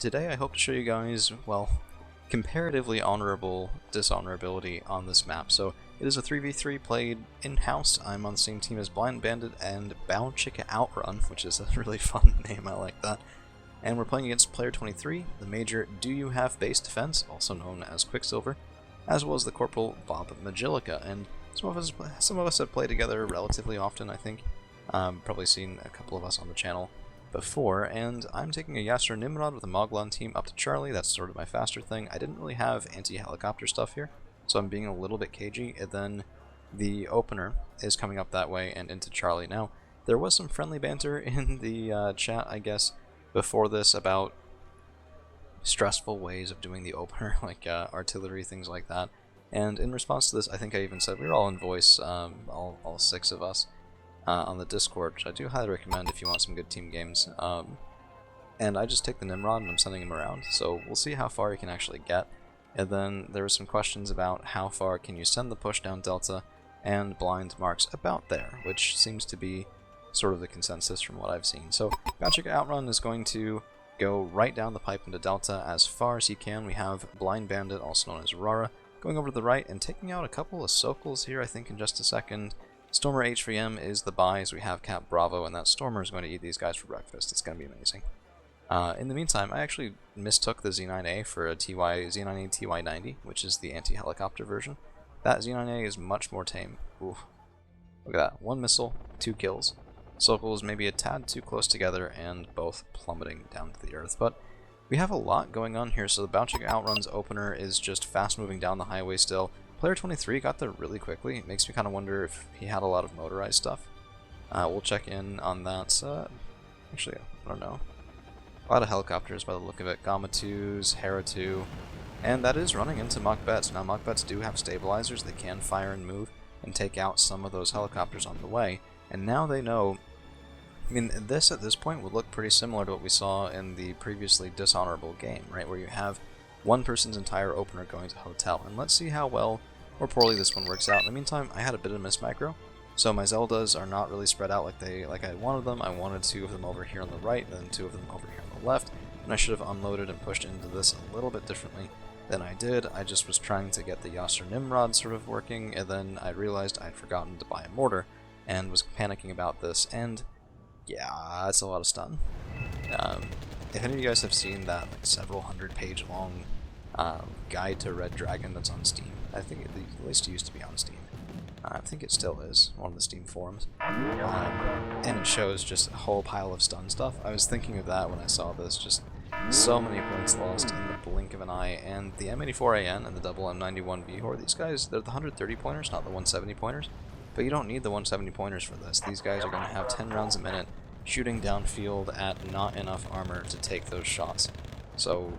today I hope to show you guys, well, comparatively honorable dishonorability on this map. So it is a 3v3 played in-house. I'm on the same team as Blind Bandit and Bow Chicka Outrun, which is a really fun name, I like that. And we're playing against player 23, the major Do You Have Base Defense, also known as Quicksilver, as well as the Corporal Bob Magilica. And some of us have played together relatively often, I think. Probably seen a couple of us on the channel before, and I'm taking a Yasser Nimrod with a Moglon team up to Charlie. That's sort of my faster thing. I didn't really have anti-helicopter stuff here, so I'm being a little bit cagey, and then the opener is coming up that way and into Charlie. Now, there was some friendly banter in the chat, I guess, before this about stressful ways of doing the opener, like artillery, things like that. And in response to this, I think I even said we were all in voice, all 6 of us. On the Discord, which I do highly recommend if you want some good team games. And I just take the Nimrod and I'm sending him around, so we'll see how far he can actually get. And then there were some questions about how far can you send the push down Delta, and Blind marks about there, which seems to be sort of the consensus from what I've seen. So Bow Chicka Outrun is going to go right down the pipe into Delta as far as he can. We have Blind Bandit, also known as Rara, going over to the right and taking out a couple of Sokals here, I think, in just a second. Stormer H3M is the buy, as we have Cap Bravo, and that Stormer is going to eat these guys for breakfast. It's going to be amazing. In the meantime, I actually mistook the Z9A for a Z9A TY90, which is the anti-helicopter version. That Z9A is much more tame. Ooh. Look at that. 1 missile, 2 kills. Sokals maybe a tad too close together, and both plummeting down to the earth. But we have a lot going on here, so the Bow Chicka Outrun's opener is just fast moving down the highway still. Player 23 got there really quickly. It makes me kind of wonder if he had a lot of motorized stuff. We'll check in on that. Actually, I don't know. A lot of helicopters by the look of it. Gamma 2s, Hera 2, and that is running into Mach-Bets. Now, Mach-Bets do have stabilizers. They can fire and move and take out some of those helicopters on the way. And now they know. I mean, this at this point would look pretty similar to what we saw in the previously dishonorable game, right? Where you have one person's entire opener going to hotel, and let's see how well or poorly this one works out. In the meantime, I had a bit of mismicro, so my Zeldas are not really spread out like I wanted them. I wanted 2 of them over here on the right, then 2 of them over here on the left, and I should have unloaded and pushed into this a little bit differently than I did. I just was trying to get the Yasser Nimrod sort of working, and then I realized I'd forgotten to buy a mortar, and was panicking about this, and yeah, that's a lot of stun. If any of you guys have seen that like several hundred-page long guide to Red Dragon that's on Steam. I think it at least used to be on Steam. I think it still is, one of the Steam forums. And it shows just a whole pile of stun stuff. I was thinking of that when I saw this, just so many points lost in the blink of an eye. And the M84AN and the double M91 VHOR, these guys, they're the 130 pointers, not the 170 pointers. But you don't need the 170 pointers for this. These guys are going to have 10 rounds a minute, shooting downfield at not enough armor to take those shots. So,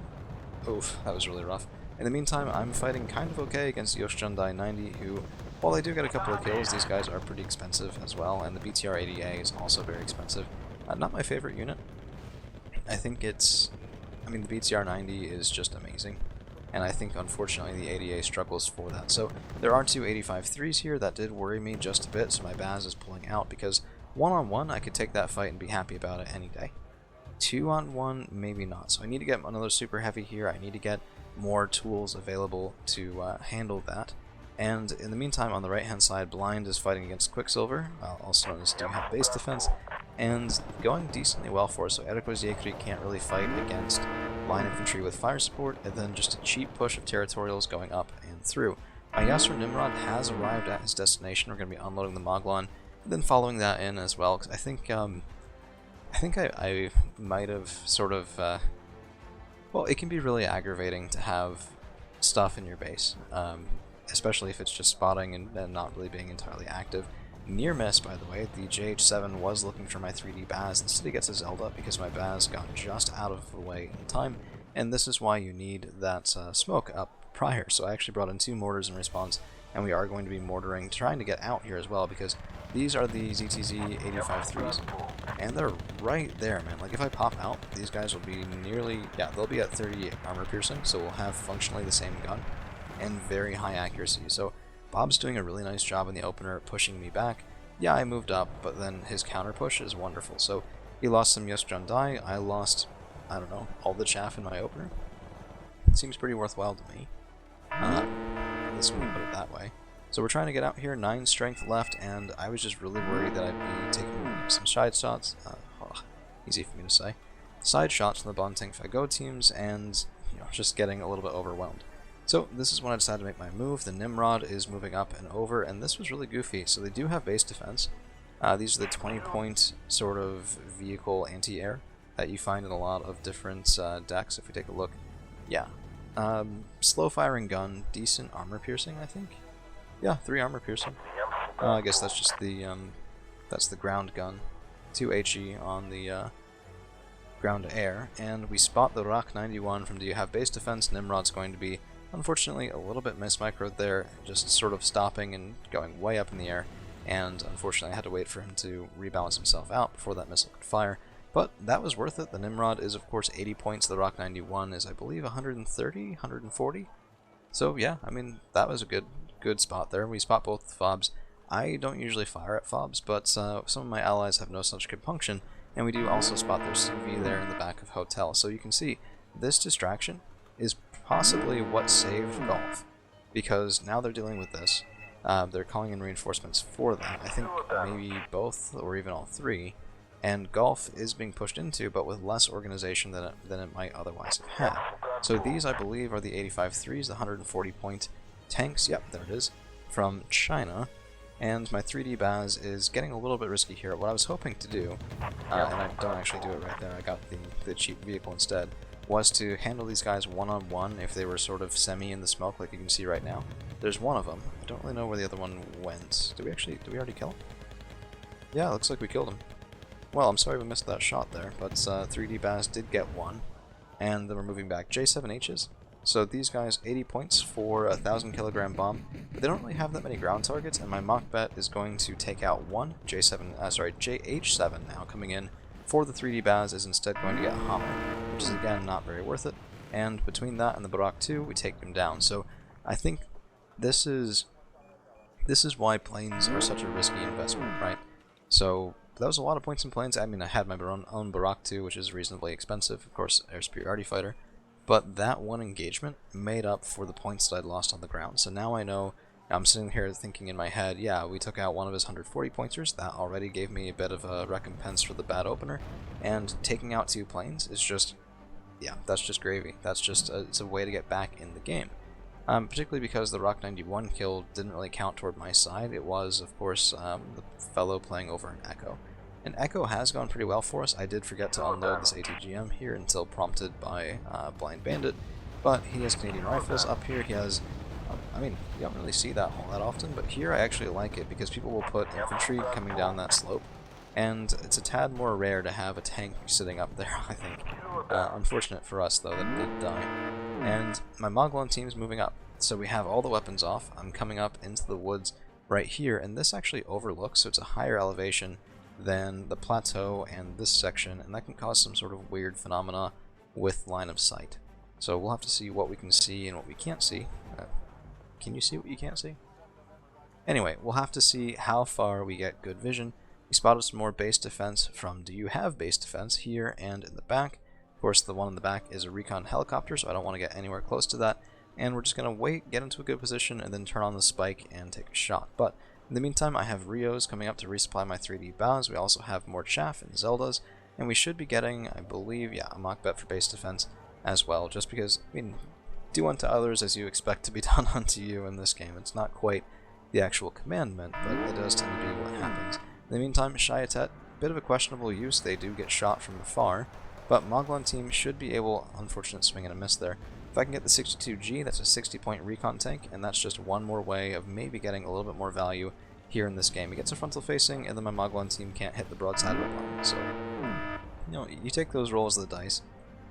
oof, that was really rough. In the meantime, I'm fighting kind of okay against Yoshjundai 90, who, while they do get a couple of kills, these guys are pretty expensive as well, and the BTR 80A is also very expensive. Not my favorite unit. I think it's... I mean, the BTR 90 is just amazing, and I think, unfortunately, the 80A struggles for that. So, there are 2 85-3s here. That did worry me just a bit, so my Baz is pulling out, because 1-on-1, I could take that fight and be happy about it any day. 2-on-1, maybe not. So I need to get another super heavy here. I need to get more tools available to handle that. And in the meantime, on the right-hand side, Blind is fighting against Quicksilver, also known as Do You Have Base Defense, and going decently well for us. So Eriko Ziekri can't really fight against line infantry with fire support, and then just a cheap push of territorials going up and through. My Yasser Nimrod has arrived at his destination. We're going to be unloading the Moglon, and then following that in as well, because I think I might have sort of, well, it can be really aggravating to have stuff in your base, especially if it's just spotting and not really being entirely active. Near miss, by the way. The JH7 was looking for my 3D Baz. Instead he gets a Zelda because my Baz got just out of the way in time, and this is why you need that smoke up prior. So I actually brought in 2 mortars in response, and we are going to be mortaring, trying to get out here as well, because these are the ZTZ 85-3s, and they're right there, man. Like, if I pop out, these guys will be nearly, yeah, they'll be at 38 armor piercing, so we'll have functionally the same gun, and very high accuracy. So Bob's doing a really nice job in the opener, pushing me back. Yeah, I moved up, but then his counter push is wonderful. So he lost some Yoshjundai, I lost I don't know, all the chaff in my opener. Seems pretty worthwhile to me. At least when you put it that way. So we're trying to get out here, 9 strength left, and I was just really worried that I'd be taking some side shots. Easy for me to say. Side shots from the Bonting Fagot teams, and just getting a little bit overwhelmed. So this is when I decided to make my move. The Nimrod is moving up and over, and this was really goofy. So they do have base defense. These are the 20-point sort of vehicle anti-air that you find in a lot of different decks. If we take a look, yeah. Slow firing gun, decent armor piercing, I think. Yeah, 3 armor piercing. I guess that's just the ground gun. 2 HE on the ground to air, and we spot the Rock 91 from Do You Have Base Defense. Nimrod's going to be, unfortunately, a little bit mismicroed there, just sort of stopping and going way up in the air, and unfortunately I had to wait for him to rebalance himself out before that missile could fire. But that was worth it. The Nimrod is, of course, 80 points. The Rock 91 is, I believe, 130, 140. So yeah, I mean, that was a good spot there. We spot both fobs. I don't usually fire at fobs, but some of my allies have no such compunction, and we do also spot their CV there in the back of Hotel. So you can see this distraction is possibly what saved Golf, because now they're dealing with this. They're calling in reinforcements for that. I think maybe both or even all 3. And Golf is being pushed into, but with less organization than it might otherwise have had. So these, I believe, are the 85-3s, the 140-point tanks. Yep, there it is, from China. And my 3D Baz is getting a little bit risky here. What I was hoping to do, and I don't actually do it right there, I got the cheap vehicle instead, was to handle these guys one-on-one if they were sort of semi in the smoke, like you can see right now. There's one of them. I don't really know where the other one went. Did we already kill him? Yeah, looks like we killed him. Well, I'm sorry we missed that shot there, but 3D Baz did get one, and then we're moving back. J7Hs. So these guys, 80 points for a 1,000 kilogram bomb, but they don't really have that many ground targets, and my mock bet is going to take out one JH7 now coming in for the 3D Baz is instead going to get a Hammer, which is again not very worth it, and between that and the Barak 2, we take him down. So I think this is why planes are such a risky investment, right? So that was a lot of points in planes. I mean, I had my own Barak 2, which is reasonably expensive, of course, air superiority fighter, but that one engagement made up for the points that I'd lost on the ground. So now I know, I'm sitting here thinking in my head, yeah, we took out one of his 140 pointers, that already gave me a bit of a recompense for the bad opener, and taking out 2 planes is just, yeah, that's just gravy. That's just, it's a way to get back in the game. Particularly because the Rock 91 kill didn't really count toward my side. It was, of course, the fellow playing over an Echo. And Echo has gone pretty well for us. I did forget to unload this ATGM here until prompted by Blind Bandit, but he has Canadian rifles up here. He has, I mean, you don't really see that all that often, but here I actually like it because people will put infantry coming down that slope, and it's a tad more rare to have a tank sitting up there, I think. Unfortunate for us, though, that it did die. And my Moglon team's moving up, so we have all the weapons off. I'm coming up into the woods right here, and this actually overlooks, so it's a higher elevation than the plateau and this section, and that can cause some sort of weird phenomena with line of sight. So we'll have to see what we can see and what we can't see. Can you see what you can't see? Anyway, we'll have to see how far we get good vision. We spotted some more base defense from Do You Have Base Defense here and in the back. Of course, the one in the back is a recon helicopter, so I don't want to get anywhere close to that. And we're just going to wait, get into a good position, and then turn on the spike and take a shot. But in the meantime, I have Rios coming up to resupply my 3D Baz. We also have more Chaff and Zeldas, and we should be getting, I believe, yeah, a mock bet for base defense as well, just because, I mean, do unto others as you expect to be done unto you in this game. It's not quite the actual commandment, but it does tend to be what happens. In the meantime, Shiatet, bit of a questionable use. They do get shot from afar, but Moglon team should be able, unfortunate swing and a miss there. If I can get the 62G, that's a 60-point recon tank, and that's just one more way of maybe getting a little bit more value here in this game. It gets a frontal facing, and then my Moglon team can't hit the broadside of a plane. So, you know, you take those rolls of the dice.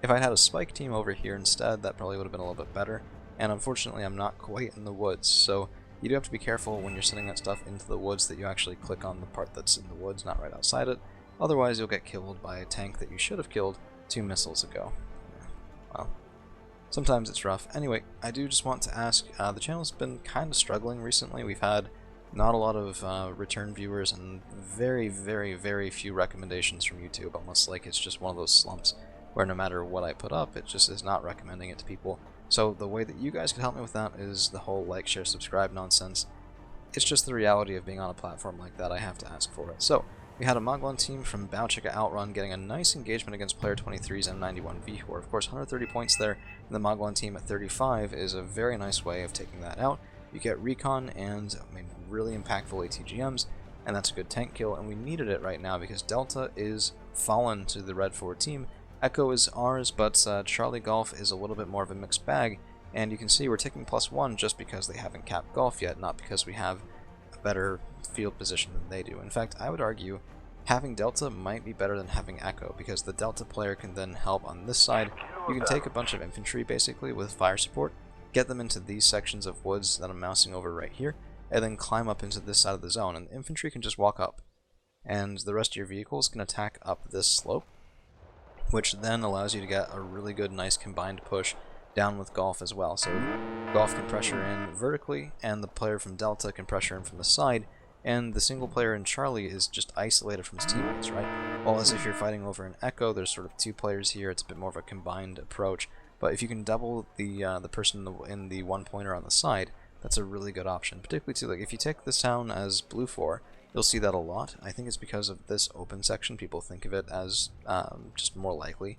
If I had a spike team over here instead, that probably would have been a little bit better. And unfortunately, I'm not quite in the woods, so you do have to be careful when you're sending that stuff into the woods that you actually click on the part that's in the woods, not right outside it. Otherwise, you'll get killed by a tank that you should have killed 2 missiles ago. Yeah. Well, sometimes it's rough. Anyway, I do just want to ask, the channel's been kind of struggling recently. We've had not a lot of return viewers and very, very, very few recommendations from YouTube, almost like it's just one of those slumps. where no matter what I put up, it just is not recommending it to people. So the way that you guys can help me with that is the whole like, share, subscribe nonsense. It's just the reality of being on a platform like that. I have to ask for it. So we had a Mogwon team from Baochika Outrun getting a nice engagement against player 23's M91 Vihor. Of course, 130 points there, and the Mogwon team at 35 is a very nice way of taking that out. You get recon and really impactful ATGMs, and that's a good tank kill, and we needed it right now because Delta is fallen to the Red 4 team. Echo is ours, but Charlie Golf is a little bit more of a mixed bag, and you can see we're taking +1 just because they haven't capped Golf yet, not because we have a better field position than they do. In fact, I would argue having Delta might be better than having Echo, because the Delta player can then help on this side. You can take a bunch of infantry basically with fire support, get them into these sections of woods that I'm mousing over right here, and then climb up into this side of the zone, and the infantry can just walk up, and the rest of your vehicles can attack up this slope, which then allows you to get a really good, nice combined push down with Golf as well. So Golf can pressure in vertically, and the player from Delta can pressure in from the side, and the single player in Charlie is just isolated from his teammates, right? Well, as if you're fighting over an Echo, there's sort of two players here, it's a bit more of a combined approach, but if you can double the person in the one-pointer on the side, that's a really good option, particularly too, like if you take this town as Blue 4, you'll see that a lot. I think it's because of this open section, people think of it as just more likely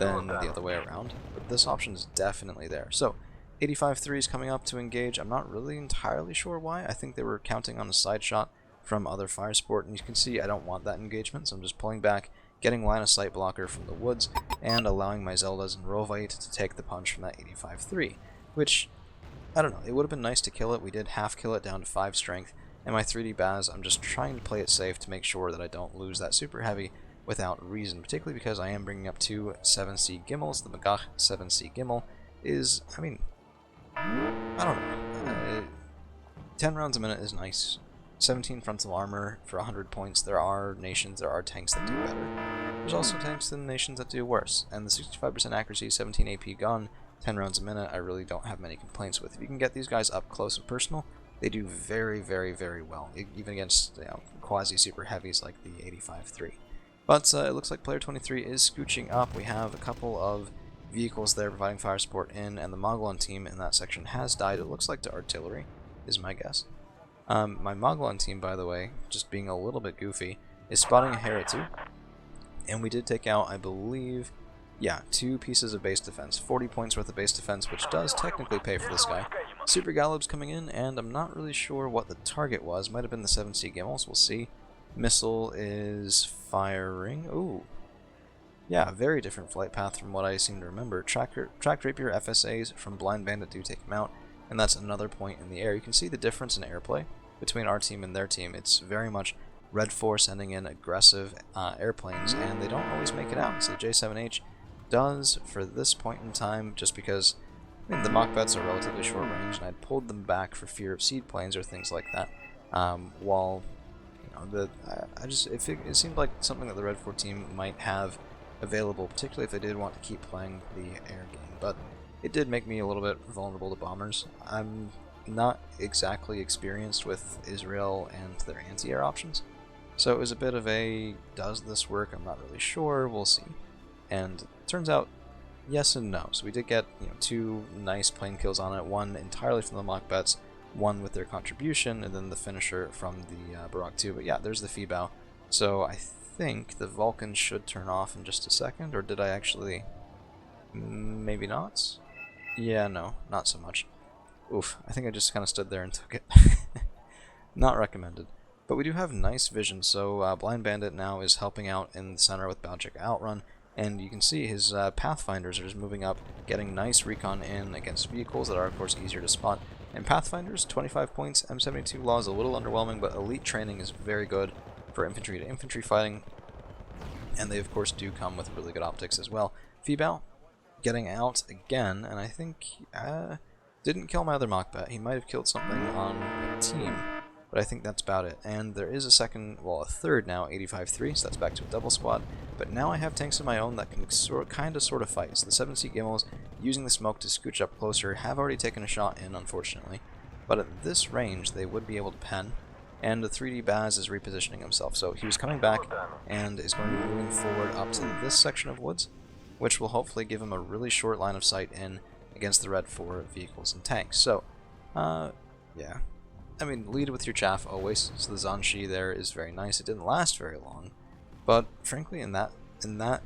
than the other way around, but this option is definitely there. So 85-3 is coming up to engage. I'm not really entirely sure why. I think they were counting on a side shot from other fire support, and you can see I don't want that engagement, so I'm just pulling back, getting line of sight blocker from the woods, and allowing my Zeldas and Rovite to take the punch from that 85-3, which, I don't know, it would have been nice to kill it. We did half kill it down to 5 strength, and my 3D Baz, I'm just trying to play it safe to make sure that I don't lose that super heavy without reason, particularly because I am bringing up 2 7C Gimmels. The Magach 7C Gimmel is, I don't know, 10 rounds a minute is nice. 17 frontal armor for 100 points. There are nations, there are tanks that do better. There's also tanks and nations that do worse, and the 65% accuracy, 17 AP gun, 10 rounds a minute, I really don't have many complaints with. If you can get these guys up close and personal, they do very, very, very well, even against quasi-super heavies like the 85-3. But it looks like player 23 is scooching up. We have a couple of vehicles there providing fire support in, and the Mogwon team in that section has died, it looks like, to artillery, is my guess. My Mogwon team, by the way, just being a little bit goofy, is spotting a Hera too, and we did take out, I believe, yeah, 2 pieces of base defense, 40 points worth of base defense, which does technically pay for this guy. Super Gallop's coming in, and I'm not really sure what the target was. Might have been the 7C Gimmels, we'll see. Missile is firing. Ooh. Yeah, very different flight path from what I seem to remember. Tracked Rapier FSAs from Blind Bandit do take him out, and that's another point in the air. You can see the difference in airplay between our team and their team. It's very much Red 4 sending in aggressive airplanes, and they don't always make it out. So the J7H does for this point in time, just because the Machbets are relatively short range, and I'd pulled them back for fear of seed planes or things like that. While it seemed like something that the Red 4 team might have available, particularly if they did want to keep playing the air game. But it did make me a little bit vulnerable to bombers. I'm not exactly experienced with Israel and their anti-air options, so it was a bit of a, does this work? I'm not really sure, we'll see. And it turns out, yes and no. So we did get 2 nice plane kills on it, one entirely from the Machbets, one with their contribution, and then the finisher from the Barak 2. But yeah, there's the Fibao. So I think the Vulcans should turn off in just a second, or did I actually? Maybe not? Yeah, no, not so much. Oof, I think I just kind of stood there and took it. Not recommended. But we do have nice vision, so Blind Bandit now is helping out in the center with Baochika Outrun, and you can see his Pathfinders are just moving up, getting nice recon in against vehicles that are, of course, easier to spot. And Pathfinders, 25 points, M72 law is a little underwhelming, but elite training is very good for infantry to infantry fighting, and they, of course, do come with really good optics as well. Fibao getting out again, and I think didn't kill my other Machbet. He might have killed something on my team, but I think that's about it. And there is a second, well, a third now, 85-3, so that's back to a double squad. But now I have tanks of my own that can kind of sort of fight. So the 7C Gimmels, using the smoke to scooch up closer, have already taken a shot in, unfortunately. But at this range, they would be able to pen, and the 3D Baz is repositioning himself. So he was coming back, and is going to be moving forward up to this section of woods. which will hopefully give him a really short line of sight in against the red 4 vehicles and tanks. So, yeah. I mean, lead with your chaff always, so the Zanshi there is very nice. It didn't last very long, but frankly in that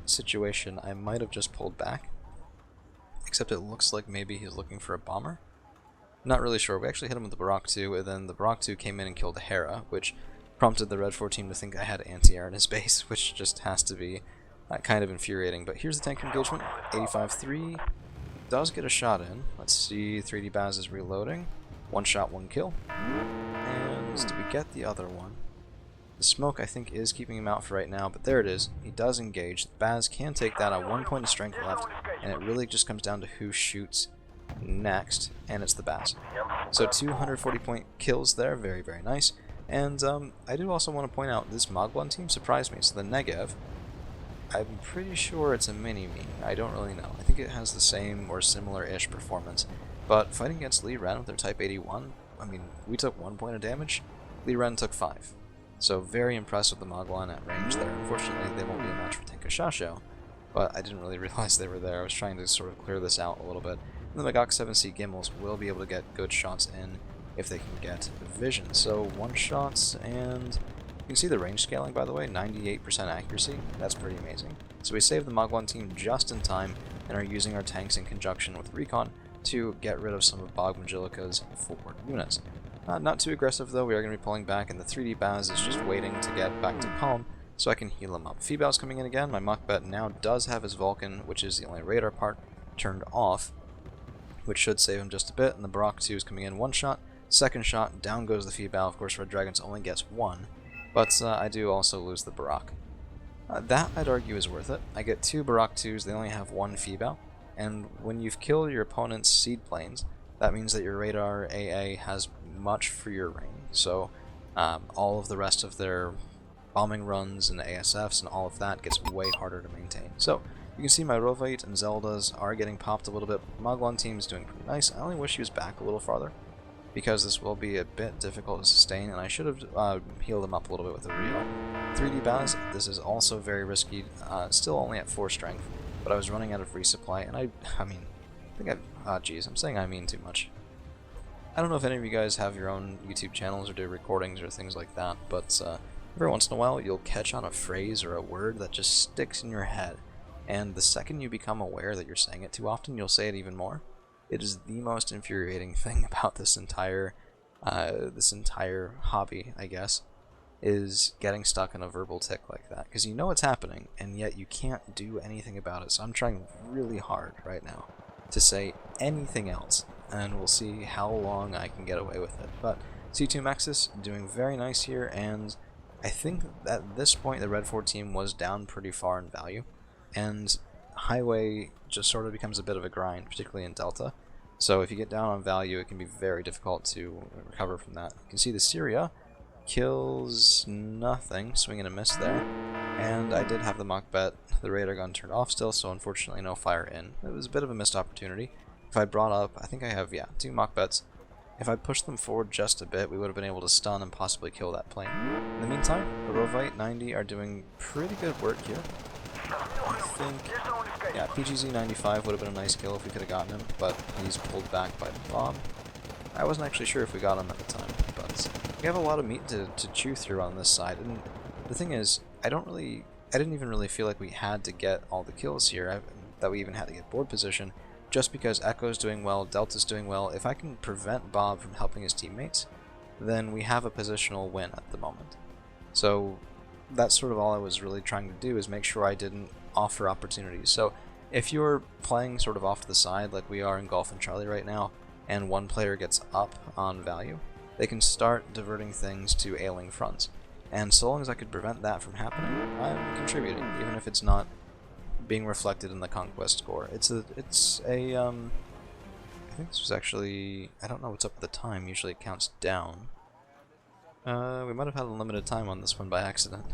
situation I might have just pulled back, except it looks like maybe he's looking for a bomber. Not really sure. We actually hit him with the Barak 2, and then the Barak 2 came in and killed the Hera, which prompted the red 4 team to think I had anti-air in his base, which just has to be kind of infuriating. But here's the tank engagement. 85-3 does get a shot in. Let's see, 3D Baz is reloading. One shot, one kill. And did we get the other one? The smoke, I think, is keeping him out for right now, but there it is. He does engage. Baz can take that on 1 point of strength left, and it really just comes down to who shoots next, and it's the Baz. So 240 point kills there, very, very nice. And I do also want to point out, this Mogwon team surprised me. So the Negev, I'm pretty sure it's a mini-me. I don't really know. I think it has the same or similar-ish performance. But fighting against Lee Ren with their Type 81, I mean, we took 1 point of damage, Lee Ren took 5. So very impressed with the Mogwon at range there. Unfortunately, they won't be a match for Tenka Shasho, but I didn't really realize they were there. I was trying to sort of clear this out a little bit. And the Magok 7C Gimmels will be able to get good shots in if they can get vision. So 1 shot, and you can see the range scaling, by the way, 98% accuracy. That's pretty amazing. So we saved the Mogwon team just in time and are using our tanks in conjunction with Recon to get rid of some of Bog Majilica's forward units. Not too aggressive though, we are going to be pulling back, and the 3D Baz is just waiting to get back to calm so I can heal him up. Feebow's coming in again. My Machbet now does have his Vulcan, which is the only radar part, turned off, which should save him just a bit, and the Barak 2 is coming in 1 shot. Second shot, down goes the Feebow. Of course, Red Dragons only gets 1, but I do also lose the Barak. That, I'd argue, is worth it. I get 2 Barak 2s, they only have 1 Feebow, and when you've killed your opponent's seed planes, that means that your radar AA has much freer reign, so all of the rest of their bombing runs and ASFs and all of that gets way harder to maintain. So you can see my Rovite and Zeldas are getting popped a little bit. Mogwon team is doing pretty nice. I only wish he was back a little farther, because this will be a bit difficult to sustain, and I should have healed him up a little bit with a Rio. 3D Baz, this is also very risky, still only at 4 strength, but I was running out of resupply, and I think geez, I'm saying I mean too much. I don't know if any of you guys have your own YouTube channels or do recordings or things like that, but every once in a while you'll catch on a phrase or a word that just sticks in your head, and the second you become aware that you're saying it too often, you'll say it even more. It is the most infuriating thing about this entire hobby, I guess, is getting stuck in a verbal tick like that, because you know it's happening, and yet you can't do anything about it. So I'm trying really hard right now to say anything else, and we'll see how long I can get away with it. But C2 Mexis doing very nice here, and I think at this point the Red 4 team was down pretty far in value, and Highway just sort of becomes a bit of a grind, particularly in Delta. So if you get down on value, it can be very difficult to recover from that. You can see the Syria kills nothing, swing and a miss there. And I did have the Machbet, the radar gun turned off still, so unfortunately no fire in. It was a bit of a missed opportunity. If I brought up, I think I have, yeah, 2 Machbets. If I pushed them forward just a bit, we would have been able to stun and possibly kill that plane. In the meantime, the Rovite 90 are doing pretty good work here. I think, yeah, PGZ 95 would have been a nice kill if we could have gotten him, but he's pulled back by the bomb. I wasn't actually sure if we got him at the time, but we have a lot of meat to chew through on this side, and the thing is, I didn't even really feel like we had to get all the kills here, that we even had to get board position, just because Echo's doing well, Delta's doing well. If I can prevent Bob from helping his teammates, then we have a positional win at the moment. So that's sort of all I was really trying to do, is make sure I didn't offer opportunities. So if you're playing sort of off to the side like we are in Golf and Charlie right now, and one player gets up on value, they can start diverting things to ailing fronts. And so long as I could prevent that from happening, I'm contributing, even if it's not being reflected in the conquest score. I think this was actually, I don't know what's up at the time, usually it counts down. We might have had a limited time on this one by accident.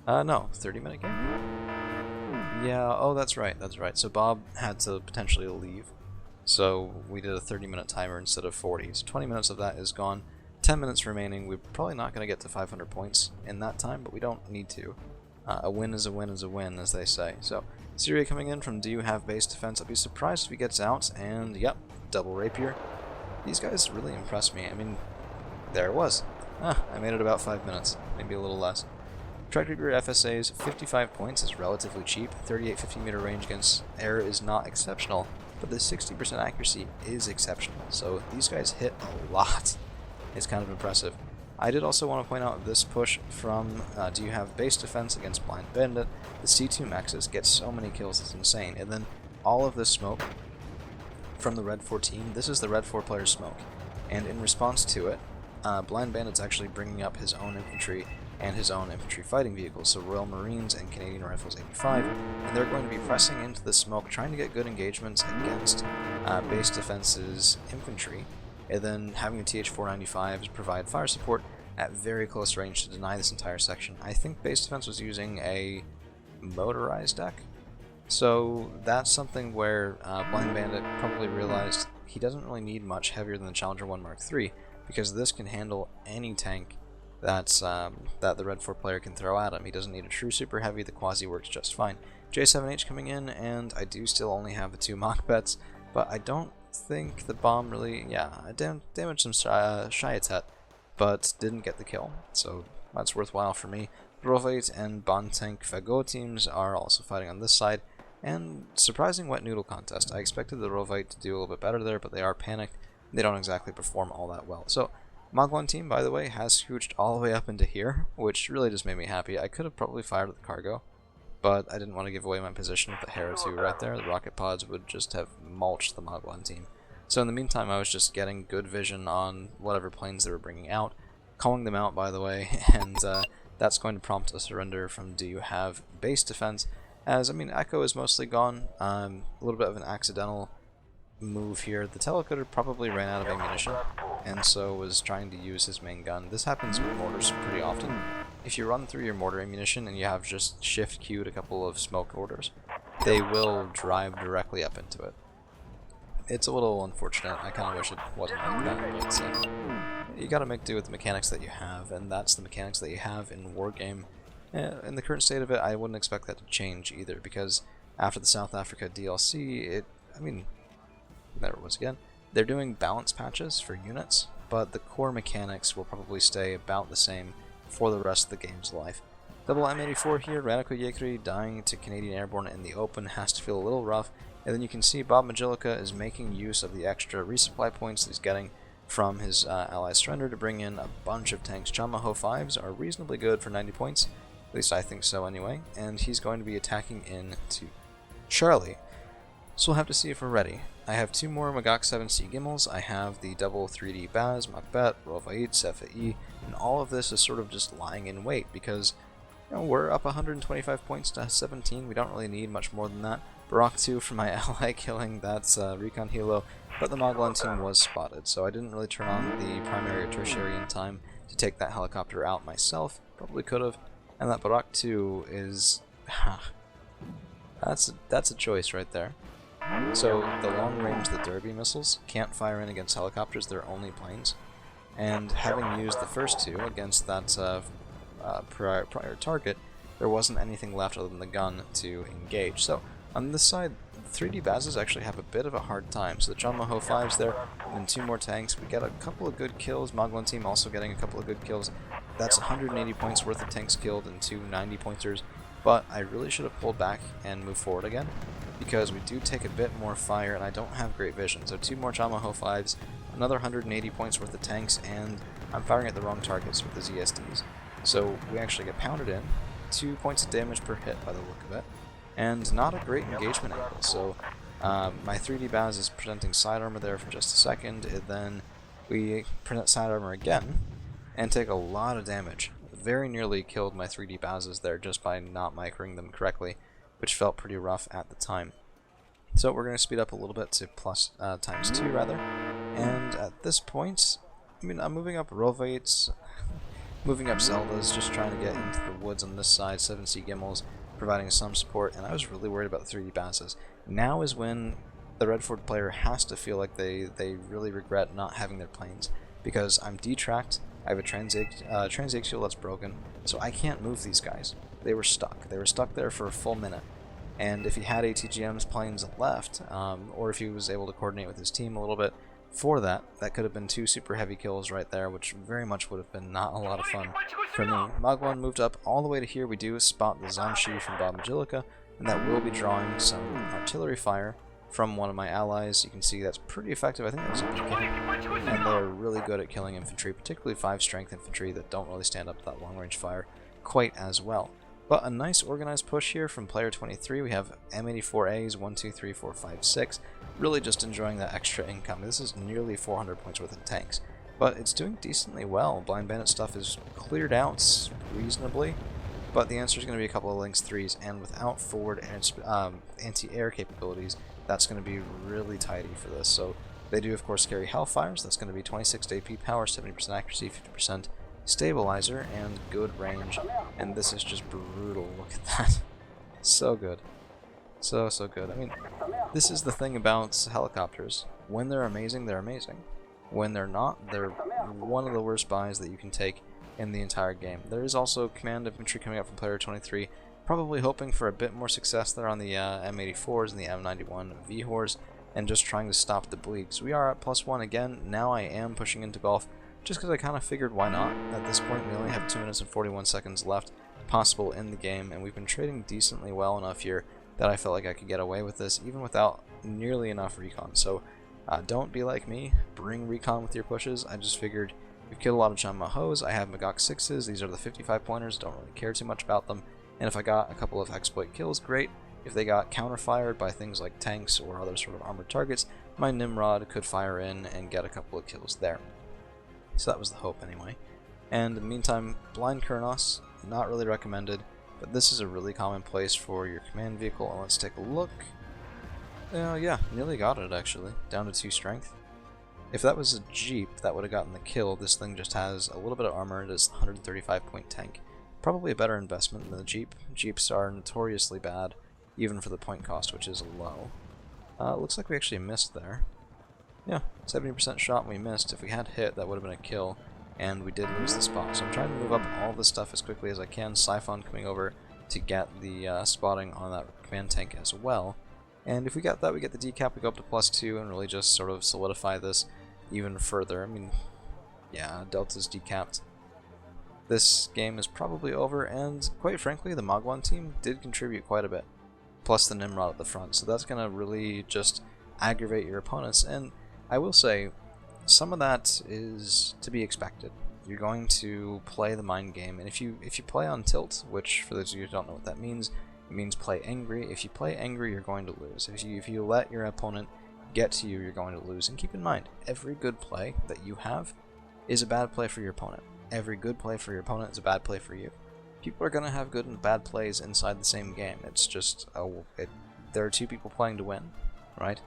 No, 30-minute game? Yeah, oh that's right, so Bob had to potentially leave, so we did a 30-minute timer instead of 40, so 20 minutes of that is gone. 10 minutes remaining. We're probably not going to get to 500 points in that time, but we don't need to. A win is a win is a win, as they say. So Syria coming in from Do You Have Base Defense. I'd be surprised if he gets out, and yep, double rapier. These guys really impressed me. I mean, there it was. I made it about 5 minutes, maybe a little less. Tractor Gear FSA's 55 points is relatively cheap. 38 50-meter range against air is not exceptional, but the 60% accuracy is exceptional. So these guys hit a lot. It's kind of impressive. I did also want to point out this push from Do You Have Base Defense against Blind Bandit. The C2 Maxes get so many kills, it's insane. And then all of this smoke from the Red 4 team, this is the Red 4 player's smoke. And in response to it, Blind Bandit's actually bringing up his own infantry and his own infantry fighting vehicles, so Royal Marines and Canadian Rifles 85, and they're going to be pressing into the smoke, trying to get good engagements against Base Defense's infantry, and then having the TH-495s provide fire support at very close range to deny this entire section. I think Base Defense was using a motorized deck, so that's something where Blind Bandit probably realized he doesn't really need much heavier than the Challenger 1 Mark III, because this can handle any tank that's that the Red 4 player can throw at him. He doesn't need a true super heavy, the Quasi works just fine. J7H coming in, and I do still only have the 2 mock bets, but I don't think the bomb really, I damaged some Shiatet, but didn't get the kill, so that's worthwhile for me. Rovait and Bontank Fagot teams are also fighting on this side, and surprising wet noodle contest. I expected the Rovait to do a little bit better there, but they are panicked. They don't exactly perform all that well. So Mogwon team, by the way, has scooched all the way up into here, which really just made me happy. I could have probably fired at the cargo, but I didn't want to give away my position with the Hera 2 right there. The rocket pods would just have mulched the Mogwon team. So in the meantime, I was just getting good vision on whatever planes they were bringing out, calling them out, by the way, and that's going to prompt a surrender from Do You Have Base Defense, as, I mean, Echo is mostly gone. A little bit of an accidental move here. The telecoder probably ran out of ammunition, and so was trying to use his main gun. This happens with mortars pretty often. If you run through your mortar ammunition and you have just shift queued a couple of smoke orders, they will drive directly up into it. It's a little unfortunate. I kind of wish it wasn't like that, but you gotta make do with the mechanics that you have, and that's the mechanics that you have in Wargame. In the current state of it, I wouldn't expect that to change either, because after the South Africa DLC, there it was again. They're doing balance patches for units, but the core mechanics will probably stay about the same for the rest of the game's life. Double M84 here, Radical Yekri dying to Canadian Airborne in the open has to feel a little rough, and then you can see Bob Magilica is making use of the extra resupply points that he's getting from his allies' surrender to bring in a bunch of tanks. John Maho 5s are reasonably good for 90 points, at least I think so anyway, and he's going to be attacking into Charlie. So we'll have to see if we're ready. I have 2 more Magak 7C Gimmels, I have the double 3D Baz, Macbeth, Rovait, Cephai, and all of this is sort of just lying in wait because we're up 125 points to 17, we don't really need much more than that. Barak 2 for my ally killing, that's Recon Hilo, but the Mogwon team was spotted, so I didn't really turn on the primary or tertiary in time to take that helicopter out myself, probably could have, and that Barak 2 is... that's a choice right there. So the long range, the Derby missiles, can't fire in against helicopters, they're only planes. And having used the first 2 against that prior target, there wasn't anything left other than the gun to engage. So on this side, the 3D Bazes actually have a bit of a hard time. So the John Maho 5's there, and then 2 more tanks. We get a couple of good kills, Mogwon team also getting a couple of good kills. That's 180 points worth of tanks killed and 2 90-pointers. But I really should have pulled back and moved forward again, because we do take a bit more fire and I don't have great vision. So 2 more John Maho 5s, another 180 points worth of tanks, and I'm firing at the wrong targets with the ZSDs. So we actually get pounded in, 2 points of damage per hit by the look of it, and not a great engagement angle. So my 3D Baz is presenting side armor there for just a second, and then we present side armor again and take a lot of damage. Very nearly killed my 3D Bazes there just by not microing them correctly, which felt pretty rough at the time. So we're going to speed up a little bit to plus times 2 rather, and at this point, I mean, I'm moving up Rovates, moving up Zeldas, just trying to get into the woods on this side, 7C Gimmels, providing some support, and I was really worried about the 3D Bazes. Now is when the Redford player has to feel like they really regret not having their planes, because I'm detracked, I have a transaxial that's broken, so I can't move these guys. They were stuck. They were stuck there for a full minute. and if he had ATGM's planes left, or if he was able to coordinate with his team a little bit for that, that could have been 2 super heavy kills right there, which very much would have been not a lot of fun for me. Magwan moved up all the way to here. We do spot the Zanshi from Bob Magilica, and that will be drawing some artillery fire from one of my allies. You can see that's pretty effective. I think that was a PK, and they're really good at killing infantry, particularly 5 strength infantry that don't really stand up to that long range fire quite as well. But a nice organized push here from player 23. We have M84As, 1, 2, 3, 4, 5, 6. Really just enjoying that extra income. This is nearly 400 points worth of tanks, but it's doing decently well. Blind Bandit stuff is cleared out reasonably, but the answer is going to be a couple of Lynx 3s, and without forward anti-air capabilities, that's going to be really tidy for this. So they do, of course, carry Hellfires. That's going to be 26 AP power, 70% accuracy, 50% stabilizer, and good range. And this is just brutal. Look at that. So good. So good. I mean, this is the thing about helicopters. When they're amazing, they're amazing. When they're not, they're one of the worst buys that you can take in the entire game. There is also command infantry coming up from player 23, probably hoping for a bit more success there on the M84s and the M91 VHORs, and just trying to stop the bleed. So we are at +1 again. Now I am pushing into golf, just because I kind of figured why not. At this point, we only have 2 minutes and 41 seconds left possible in the game, and we've been trading decently well enough here that I felt like I could get away with this, even without nearly enough recon. So don't be like me, bring recon with your pushes. I just figured we've killed a lot of John Mahos. I have Magok 6s, these are the 55 pointers, don't really care too much about them. And if I got a couple of exploit kills, great. If they got counter-fired by things like tanks or other sort of armored targets, my Nimrod could fire in and get a couple of kills there. So that was the hope anyway. And in the meantime, Blind Kurnos, not really recommended, but this is a really common place for your command vehicle. And let's take a look. Yeah, nearly got it actually, down to 2 strength. If that was a Jeep, that would have gotten the kill. This thing just has a little bit of armor. It is 135 point tank. Probably a better investment than the Jeep. Jeeps are notoriously bad, even for the point cost, which is low. It looks like we actually missed there. Yeah, 70% shot and we missed. If we had hit, that would have been a kill, and we did lose the spot. So I'm trying to move up all this stuff as quickly as I can. Siphon coming over to get the spotting on that command tank as well. And if we got that, we get the decap, we go up to +2, and really just sort of solidify this even further. I mean, yeah, Delta's decapped. This game is probably over, and quite frankly, the Magwan team did contribute quite a bit. Plus the Nimrod at the front, so that's going to really just aggravate your opponents. And I will say, some of that is to be expected. You're going to play the mind game, and if you play on tilt, which for those of you who don't know what that means, it means play angry. If you play angry, you're going to lose. If you let your opponent get to you, you're going to lose. And keep in mind, every good play that you have is a bad play for your opponent. Every good play for your opponent is a bad play for you. People are going to have good and bad plays inside the same game. It's just, there are 2 people playing to win, right?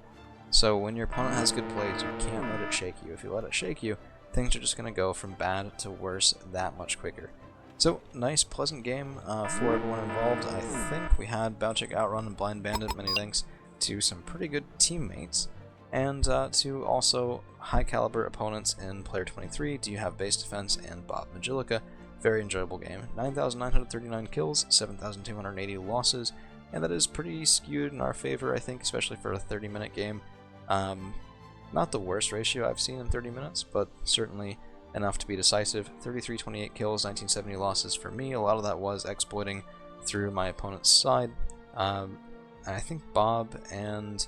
So when your opponent has good plays, you can't let it shake you. If you let it shake you, things are just going to go from bad to worse that much quicker. So, nice, pleasant game for everyone involved. I think we had Balchik Outrun and Blind Bandit, many thanks to some pretty good teammates, and to also high-caliber opponents in Player 23. Do you have Base Defense and Bob Magilica? Very enjoyable game. 9,939 kills, 7,280 losses, and that is pretty skewed in our favor, I think, especially for a 30-minute game. Not the worst ratio I've seen in 30 minutes, but certainly enough to be decisive. 3328 kills, 1970 losses for me. A lot of that was exploiting through my opponent's side. I think Bob and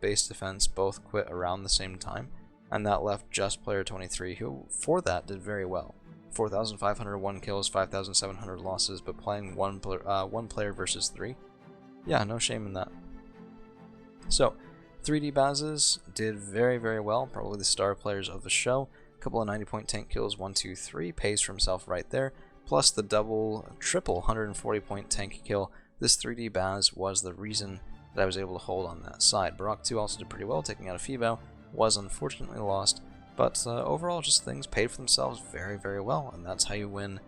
Base Defense both quit around the same time, and that left just player 23, who for that did very well. 4,501 kills, 5,700 losses, but playing one player versus 3. Yeah, no shame in that. So, 3D Bazes did very, very well, probably the star players of the show. A couple of 90-point tank kills, 1, 2, 3, pays for himself right there, plus the triple 140-point tank kill. This 3D Baz was the reason that I was able to hold on that side. Barak 2 also did pretty well, taking out a Fibao, was unfortunately lost, but overall just things paid for themselves very, very well, and that's how you win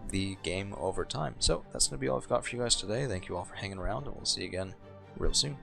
the game over time. So that's going to be all I've got for you guys today. Thank you all for hanging around, and we'll see you again real soon.